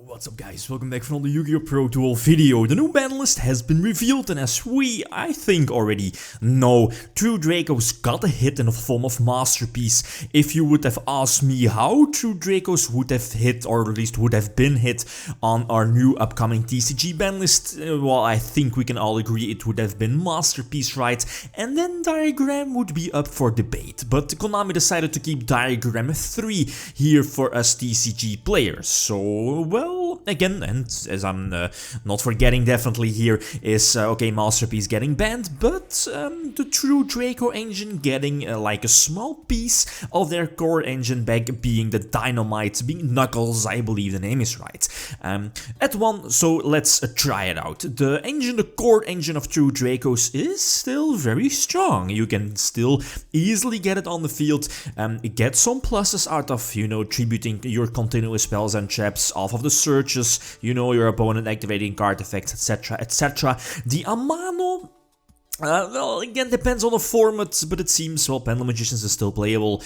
What's up guys, welcome back from the YgoPro duel video. The new ban list has been revealed and as we, I think already know, True Dracos got a hit in the form of Masterpeace. If you would have asked me how True Dracos would have hit, or at least would have been hit on our new upcoming TCG ban list, well I think we can all agree it would have been Masterpeace, right? And then Diagram would be up for debate, but Konami decided to keep Diagram 3 here for us TCG players. So, well, again, and as I'm not forgetting definitely here, is okay, Masterpeace getting banned, but the True Draco engine getting like a small piece of their core engine back, being the Dynamite, being Knuckles, I believe the name is right, at one. So let's try it out. The engine, the core engine of True Dracos is still very strong. You can still easily get it on the field, get some pluses out of, you know, tributing your continuous spells and traps off of the searches, you know, your opponent activating card effects, etc, etc. The Amano, well, again, depends on the format, but it seems, well, Pendulum Magicians is still playable,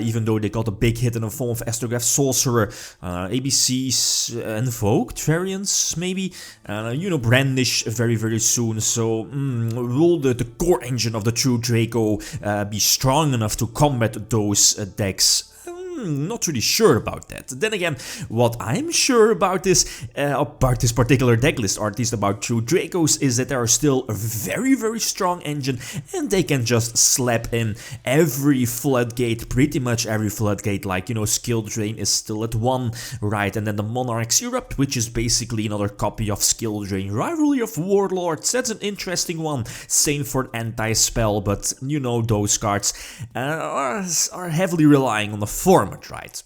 even though they got a big hit in the form of Astrograph Sorcerer, ABCs, Invoked variants, maybe, you know, Brandish very soon. So, will the core engine of the True Draco be strong enough to combat those decks? Not really sure about that. Then again, what I'm sure about this particular deck list, or at least about True Dracos, is that they are still a very strong engine, and they can just slap in every floodgate, pretty much every floodgate, like, you know, Skill Drain is still at 1, right, and then the Monarch's Erupt, which is basically another copy of Skill Drain. Rivalry of Warlords, that's an interesting one, same for Anti-Spell, but, you know, those cards are heavily relying on the format, right?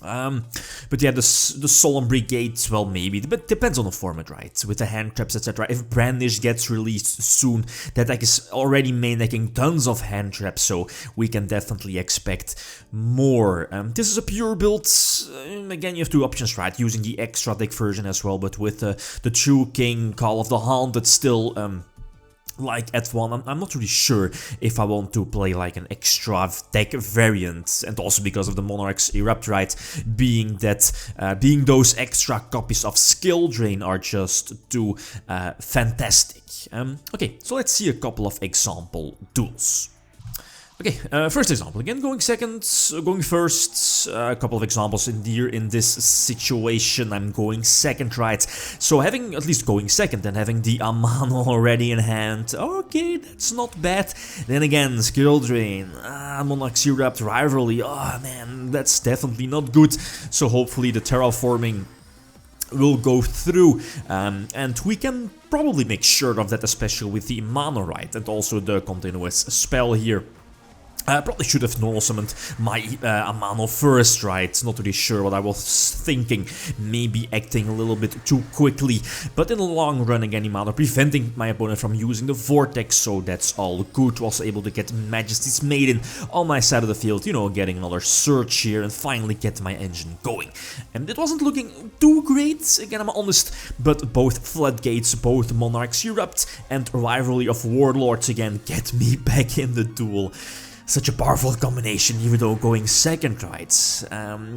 But yeah, the Solemn Brigade, well, maybe, but depends on the format, right? With the hand traps, etc. If Brandish gets released soon, that deck is already main decking tons of hand traps, so we can definitely expect more. This is a pure build. Again, you have two options, right? Using the extra deck version as well, but with the True King, Call of the Haunted still like at 1, I'm not really sure if I want to play like an extra deck variant, and also because of the Monarch's Erupt, right, being those extra copies of Skill Drain are just too fantastic. Okay, so let's see a couple of example duels. Okay, first example, again going second, going first, a couple of examples in this situation. I'm going second, right? So having, at least going second and having the Amano already in hand, okay, that's not bad. Then again, Skill Drain, Monarch's Erupt, Rivalry, oh man, that's definitely not good. So hopefully the Terraforming will go through, and we can probably make sure of that, especially with the Amano, right? And also the continuous spell here. I probably should have normal summoned my Amano first, right? Not really sure what I was thinking, maybe acting a little bit too quickly, but in the long run, again, Amano preventing my opponent from using the Vortex, so that's all good. Was able to get Majesty's Maiden on my side of the field, you know, getting another search here and finally get my engine going. And it wasn't looking too great, again, I'm honest, but both Floodgates, both Monarch's Erupt and Rivalry of Warlords again get me back in the duel. Such a powerful combination, even though going second, right?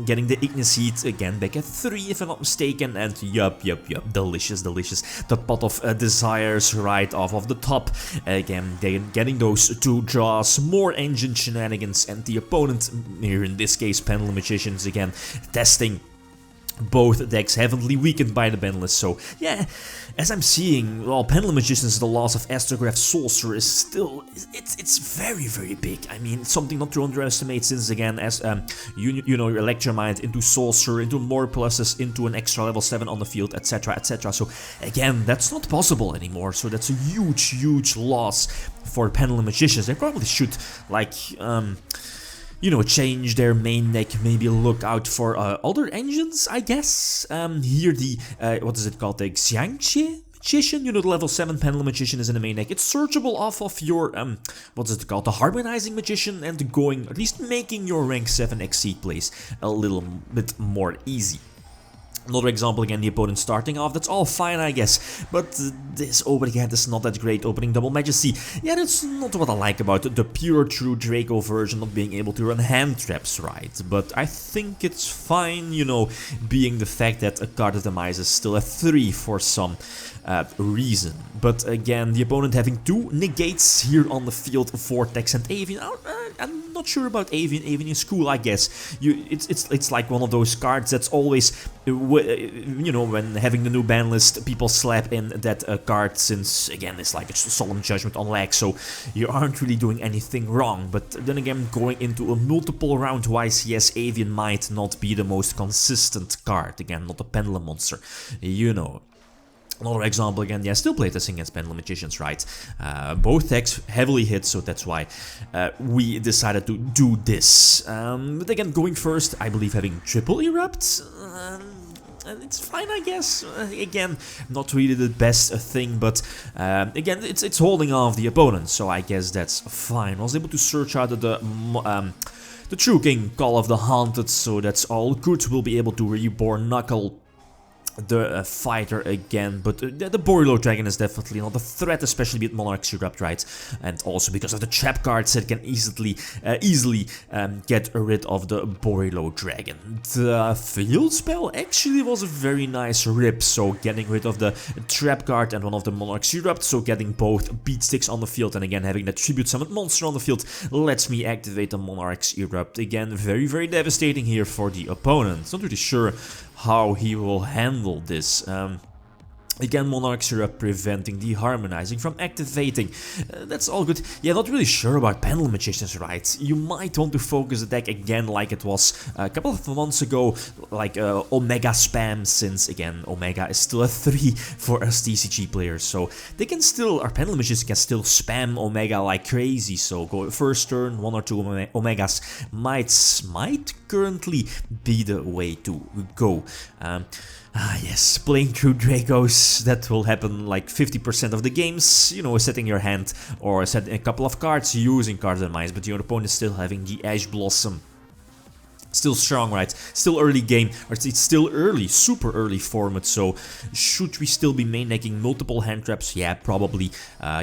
Getting the Ignis Heat again back at 3, if I'm not mistaken, and yup, delicious. The Pot of Desires right off of the top. Again, getting those 2 draws, more engine shenanigans, and the opponent, here in this case Pendulum Magicians, again testing both decks heavily weakened by the ban list. So yeah, as I'm seeing, well, Pendulum Magicians, the loss of Astrograph Sorcerer is still, it's very big. I mean, it's something not to underestimate, since again, as you know, your Electromite into Sorcerer, into more pluses, into an extra level 7 on the field, etc, etc. So again, that's not possible anymore, so that's a huge loss for Pendulum Magicians. They probably should, like, you know, change their main deck, maybe look out for other engines, I guess. Here the, what is it called, the Xiangxie Magician, you know, the level 7 Pendulum Magician is in the main deck. It's searchable off of your, what is it called, the Harmonizing Magician, and going, at least making your rank 7 Exceed plays a little bit more easy. Another example again, the opponent starting off, that's all fine I guess, but this opening hand is not that great, opening double majesty. Yeah, that's not what I like about the pure true Draco version, not being able to run hand traps right, but I think it's fine, you know, being the fact that a card of the mice is still a 3 for some reason. But again, the opponent having 2 negates here on the field, Vortex and Avian. I'm not sure about Avian. Avian is cool, I guess. It's like one of those cards that's always, you know, when having the new ban list, people slap in that card, since again it's like a solemn judgment on lag, so you aren't really doing anything wrong. But then again, going into a multiple round YCS, Avian might not be the most consistent card. Again, not a Pendulum monster, you know. Another example again, yeah, still playtesting against Pendulum Magicians, right? Both decks heavily hit, so that's why we decided to do this. But again, going first, I believe having triple erupt. It's fine, I guess. Again, not really the best thing, but again, it's holding off the opponent, so I guess that's fine. I was able to search out the True King, Call of the Haunted, so that's all good. We'll be able to reborn Knuckle the fighter again, but the Borilo Dragon is definitely not a threat, especially with Monarch's Erupt, right? And also because of the trap cards that can easily get rid of the Borilo Dragon. The field spell actually was a very nice rip, so getting rid of the trap card and one of the Monarch's Erupt, so getting both beatsticks on the field, and again having the tribute summon monster on the field lets me activate the Monarch's Erupt. Again, very devastating here for the opponent. Not really sure how he will handle this. Again, Monarch's Erupt preventing the Harmonizing from activating. That's all good. Yeah, not really sure about Pendulum Magicians, right? You might want to focus the deck again like it was a couple of months ago, like Omega spam, since again, Omega is still a 3 for us TCG players, so they can still, our Pendulum Magicians can still spam Omega like crazy, so go first turn, 1 or 2 Omegas might currently be the way to go. Yes, playing through Dracos, that will happen like 50% of the games, you know, setting your hand or setting a couple of cards, using cards and mice, but your opponent is still having the Ash Blossom. Still strong, right? Still early game, or it's still early, super early format, so should we still be main decking multiple hand traps? Yeah, probably.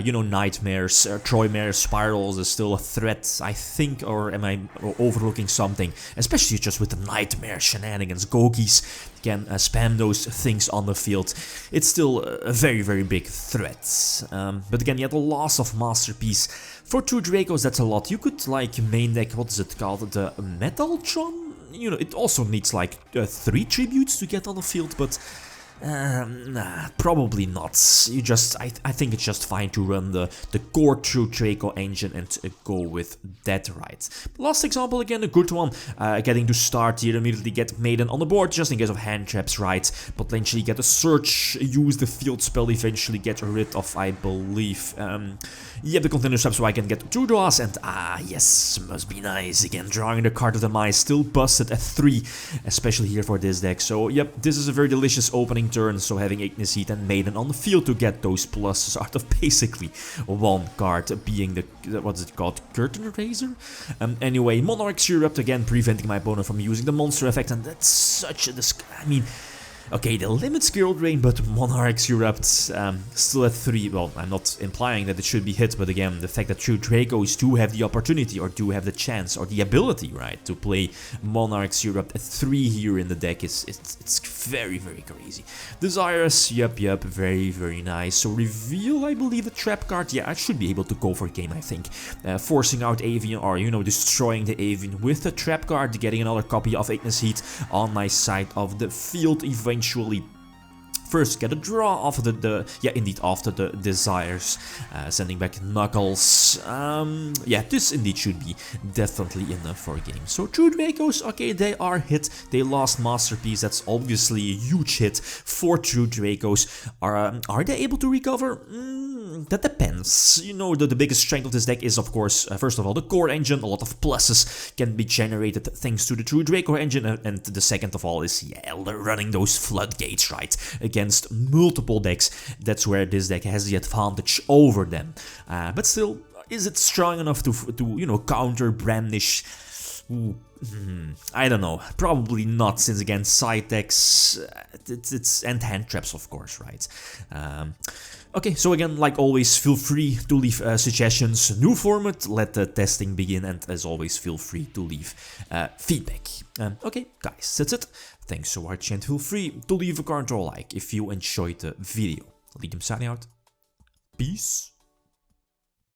You know, Nightmares, Troymares, Spirals is still a threat, I think, or am I overlooking something? Especially just with the Nightmare shenanigans, Gogis can spam those things on the field. It's still a very big threat. But again, yeah, the loss of Masterpeace. For 2 Dracos, that's a lot. You could, like, main deck, what is it called? The Metaltron? You know, it also needs, like, 3 tributes to get on the field, but nah, probably not. You just, I think it's just fine to run the core true Draco engine and go with that, right? Last example again, a good one. Getting to start here, immediately get Maiden on the board just in case of hand traps, right? Potentially get a search, use the field spell, eventually get rid of, I believe, yeah, the contender trap, so I can get 2 draws, and yes, must be nice. Again, drawing the card of the mice, still busted at 3, especially here for this deck. So yep, this is a very delicious opening turn, so having Ignis Heat and Maiden on the field to get those pluses out of basically 1 card, being the, what is it called, Curtain Raiser? Anyway, Monarch's Erupt again, preventing my opponent from using the monster effect, and that's such a I mean, okay, the limits Girl Drain, but Monarch's Erupt still at 3. Well, I'm not implying that it should be hit, but again, the fact that true Dracos do have the opportunity, or do have the chance, or the ability, right, to play Monarch's Erupt at 3 here in the deck is it's very crazy. Desirous, yep, very nice. So reveal, I believe, the trap card. Yeah, I should be able to go for game, I think. Forcing out Avian, or, you know, destroying the Avian with the trap card, getting another copy of Ignis Heat on my side of the field eventually. First, get a draw off after the Desires, sending back Knuckles. Yeah, this indeed should be definitely enough for a game. So, True Dracos, okay, they are hit. They lost Masterpeace. That's obviously a huge hit for True Dracos. Are they able to recover? That depends. You know, the biggest strength of this deck is, of course, first of all, the core engine. A lot of pluses can be generated thanks to the True Draco engine, and the second of all is, yeah, running those floodgates, right, against multiple decks. That's where this deck has the advantage over them. But still, is it strong enough to you know, counter Brandish? I don't know, probably not, since again side decks, it's and hand traps of course, right? Okay, so again, like always, feel free to leave suggestions, new format, let the testing begin, and as always, feel free to leave feedback. Okay, guys, that's it. Thanks for watching, and feel free to leave a comment or a like if you enjoyed the video. Lithium signing out. Peace.